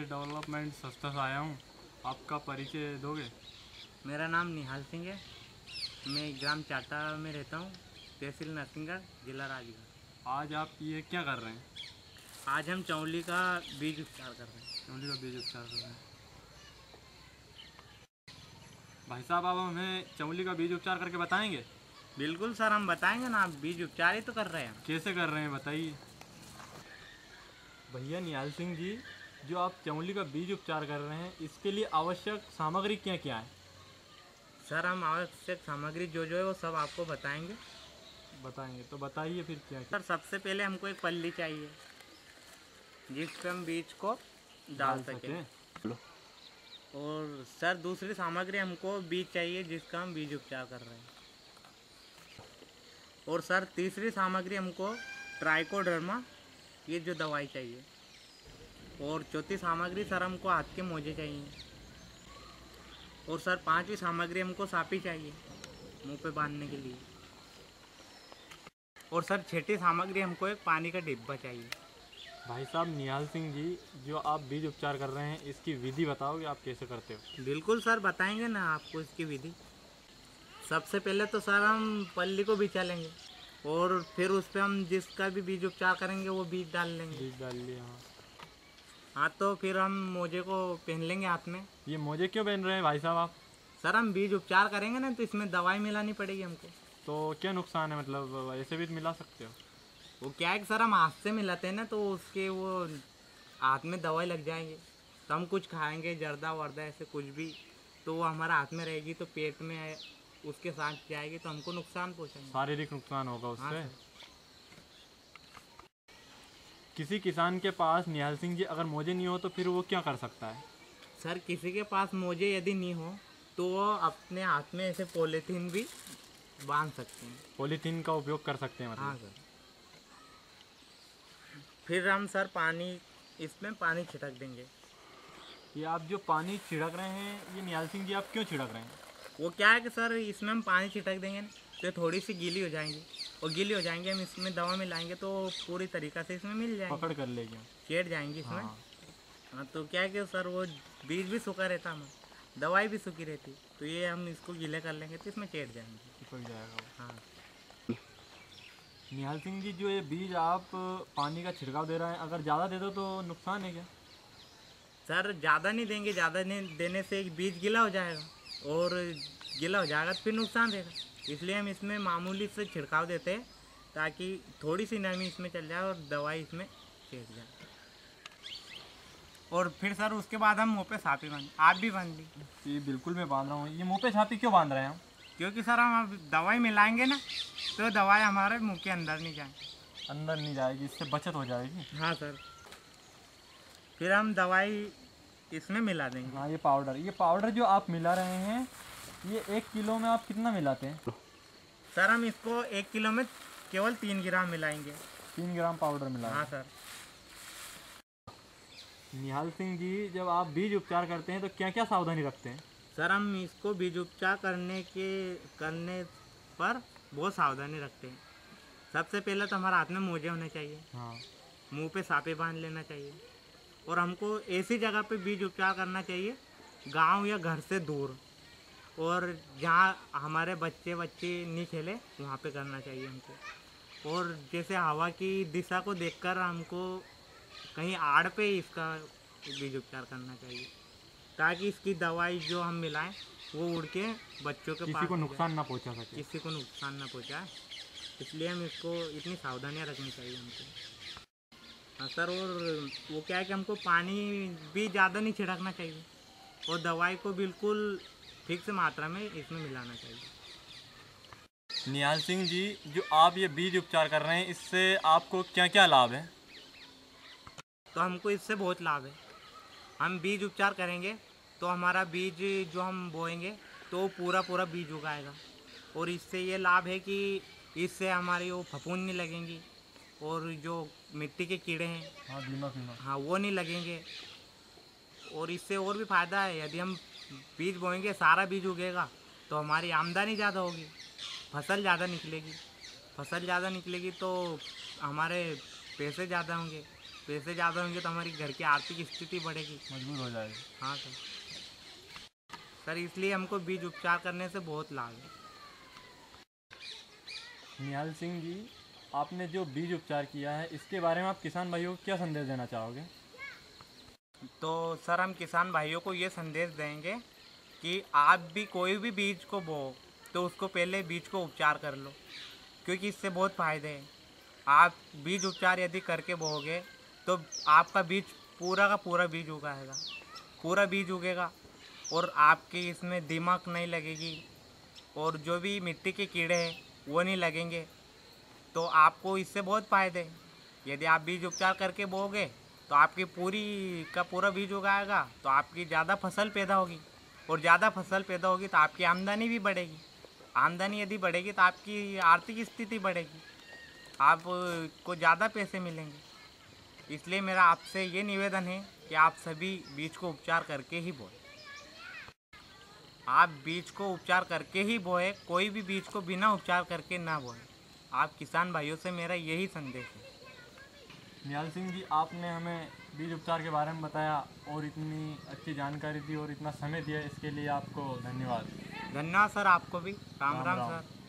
Development संस्था से आया हूँ। आपका परिचय दोगे? मेरा नाम निहाल सिंह है। मैं ग्राम चाटा में रहता हूँ, तहसील नरसिंहगढ़, जिला राजगढ़। आज आप ये क्या कर रहे हैं? आज हम चौली का बीज उपचार कर रहे हैं। चौली का बीज उपचार कर रहे हैं। भाई साहब, आप हमें चौली का बीज उपचार करके बताएंगे? बिल्कुल सर, हम बताएंगे ना। आप बीज उपचार ही तो कर रहे हैं। कैसे कर रहे हैं बताइए। भैया निहाल सिंह जी, जो आप चौली का बीज उपचार कर रहे हैं, इसके लिए आवश्यक सामग्री क्या क्या है? सर, हम आवश्यक सामग्री जो है वो सब आपको बताएंगे। बताएंगे तो बताइए फिर क्या क्या। सर, सबसे पहले हमको एक पल्ली चाहिए जिस पे हम बीज को डाल सकें। और सर, दूसरी सामग्री हमको बीज चाहिए जिसका हम बीज उपचार कर रहे हैं। और सर, तीसरी सामग्री हमको ट्राइकोडर्मा, ये जो दवाई चाहिए। और चौथी सामग्री सर, हमको हाथ के मोजे चाहिए। और सर, पांचवी सामग्री हमको सापी चाहिए मुंह पे बांधने के लिए। और सर, छठी सामग्री हमको एक पानी का डिब्बा चाहिए। भाई साहब निहाल सिंह जी, जो आप बीज उपचार कर रहे हैं, इसकी विधि बताओगे आप कैसे करते हो? बिल्कुल सर, बताएंगे ना आपको इसकी विधि। सबसे पहले तो सर हम पल्ली को बिछा लेंगे और फिर उस पर हम जिसका भी बीज उपचार करेंगे वो बीज डाल लेंगे। बीज डाल लिए, हाँ। हाँ, तो फिर हम मोजे को पहन लेंगे हाथ में। ये मोजे क्यों पहन रहे हैं भाई साहब आप? सर, हम बीज उपचार करेंगे ना, तो इसमें दवाई मिलानी पड़ेगी हमको। तो क्या नुकसान है, मतलब ऐसे भी मिला सकते हो? वो क्या है कि सर, हम हाथ से मिलाते हैं ना, तो उसके वो हाथ में दवाई लग जाएंगे। तो हम कुछ खाएंगे, जर्दा वर्दा ऐसे कुछ भी, तो वो हमारा हाथ में रहेगी, तो पेट में उसके साथ जाएगी, तो हमको नुकसान पहुँचाएंगे। शारीरिक नुकसान होगा उससे। हाँ, किसी किसान के पास निहाल सिंह जी अगर मोजे नहीं हो तो फिर वो क्या कर सकता है? सर, किसी के पास मोजे यदि नहीं हो तो वो अपने हाथ में ऐसे पॉलीथीन भी बांध सकते हैं। पॉलीथीन का उपयोग कर सकते हैं मतलब? हाँ सर। फिर हम सर इसमें पानी छिड़क देंगे। ये आप जो पानी छिड़क रहे हैं, ये निहाल सिंह जी आप क्यों छिड़क रहे हैं? वो क्या है कि सर, इसमें हम पानी छिड़क देंगे ना, तो थोड़ी सी गीली हो जाएंगी, और गीली हो जाएंगे हम इसमें दवा मिलाएंगे तो पूरी तरीक़ा से इसमें मिल जाएंगे, पकड़ कर लेगी, चेट जाएंगी इसमें। हाँ। हाँ, तो क्या है कि सर, वो बीज भी सूखा रहता हमारा, दवाई भी सूखी रहती, तो ये हम इसको गीले कर लेंगे तो इसमें चेट जाएंगे। चिपक जाएगा वो। हाँ। निहाल सिंह जी, जो ये बीज आप पानी का छिड़काव दे रहे हैं, अगर ज़्यादा दे दो तो नुकसान है क्या? सर, ज़्यादा नहीं देंगे, ज़्यादा नहीं देने से एक बीज गीला हो जाएगा, और गीला हो जाएगा तो फिर नुकसान देगा। इसलिए हम इसमें मामूली से छिड़काव देते हैं ताकि थोड़ी सी नमी इसमें चल जाए और दवाई इसमें छिड़क जाए। और फिर सर, उसके बाद हम मुँह पे छापी बांध, आप भी बांध ली। ये बिल्कुल मैं बांध रहा हूँ। ये मुँह पे छापी क्यों बांध रहे हैं हम? क्योंकि सर, हम अब दवाई मिलाएंगे ना, तो दवाई हमारे मुँह के अंदर नहीं जाए। अंदर नहीं जाएगी, इससे बचत हो जाएगी। हाँ सर। फिर हम दवाई इसमें मिला देंगे। हाँ, ये पाउडर जो आप मिला रहे हैं, ये 1 किलो में आप कितना मिलाते हैं? सर, हम इसको 1 किलो में केवल 3 ग्राम मिलाएंगे। 3 ग्राम पाउडर मिला? हाँ सर। निहाल सिंह जी, जब आप बीज उपचार करते हैं तो क्या क्या सावधानी रखते हैं? सर, हम इसको बीज उपचार करने पर बहुत सावधानी रखते हैं। सबसे पहले तो हमारे हाथ में मोजे होने चाहिए। हाँ। मुंह पे सापे बांध लेना चाहिए। और हमको ऐसी जगह पे बीज उपचार करना चाहिए, गांव या घर से दूर, और जहाँ हमारे बच्चे नहीं खेले वहाँ पे करना चाहिए हमको। और जैसे हवा की दिशा को देखकर हमको कहीं आड़ पे इसका बीज उपचार करना चाहिए, ताकि इसकी दवाई जो हम मिलाएं वो उड़ के बच्चों के पास किसी को नुकसान ना पहुंचा सके। किसी को नुकसान ना पहुंचाए, इसलिए हम इसको इतनी सावधानियां रखनी चाहिए हमको। हाँ सर। और वो क्या है कि हमको पानी भी ज़्यादा नहीं छिड़कना चाहिए, और दवाई को बिल्कुल ठीक से मात्रा में इसमें मिलाना चाहिए। निहाल सिंह जी, जो आप ये बीज उपचार कर रहे हैं, इससे आपको क्या क्या लाभ है? तो हमको इससे बहुत लाभ है। हम बीज उपचार करेंगे तो हमारा बीज जो हम बोएंगे तो पूरा बीज उगाएगा, और इससे ये लाभ है कि इससे हमारी वो फफूंद नहीं लगेंगी, और जो मिट्टी के कीड़े हैं, हाँ, दीमक। हाँ, वो नहीं लगेंगे। और इससे और भी फ़ायदा है, यदि हम बीज बोएंगे, सारा बीज उगेगा तो हमारी आमदनी ज़्यादा होगी, फसल ज़्यादा निकलेगी तो हमारे पैसे ज़्यादा होंगे, पैसे ज़्यादा होंगे तो हमारी घर की आर्थिक स्थिति बढ़ेगी, मजबूर हो जाएगी। हाँ सर इसलिए हमको बीज उपचार करने से बहुत लाभ है। निहाल सिंह जी, आपने जो बीज उपचार किया है इसके बारे में आप किसान भाइयों को क्या संदेश देना चाहोगे? तो सर हम किसान भाइयों को ये संदेश देंगे कि आप भी कोई भी बीज को बो तो उसको पहले बीज को उपचार कर लो, क्योंकि इससे बहुत फ़ायदे हैं। आप बीज उपचार यदि करके बोओगे तो आपका बीज पूरा का पूरा बीज उगाएगा, पूरा बीज उगेगा और आपकी इसमें दीमक नहीं लगेगी और जो भी मिट्टी के कीड़े हैं वो नहीं लगेंगे। तो आपको इससे बहुत फ़ायदे हैं। यदि आप बीज उपचार करके बोओगे तो आपकी पूरी का पूरा बीज उगाएगा तो आपकी ज़्यादा फसल पैदा होगी और ज़्यादा फसल पैदा होगी तो आपकी आमदनी भी बढ़ेगी। आमदनी यदि बढ़ेगी तो आपकी आर्थिक स्थिति बढ़ेगी, आपको ज़्यादा पैसे मिलेंगे। इसलिए मेरा आपसे ये निवेदन है कि आप सभी बीज को उपचार करके ही बोएं। आप बीज को उपचार करके ही बोएं, कोई भी बीज को बिना उपचार करके ना बोएं। आप किसान भाइयों से मेरा यही संदेश है। निहाल सिंह जी, आपने हमें बीज उपचार के बारे में बताया और इतनी अच्छी जानकारी दी और इतना समय दिया, इसके लिए आपको धन्यवाद। धन्यवाद सर, आपको भी। राम राम सर।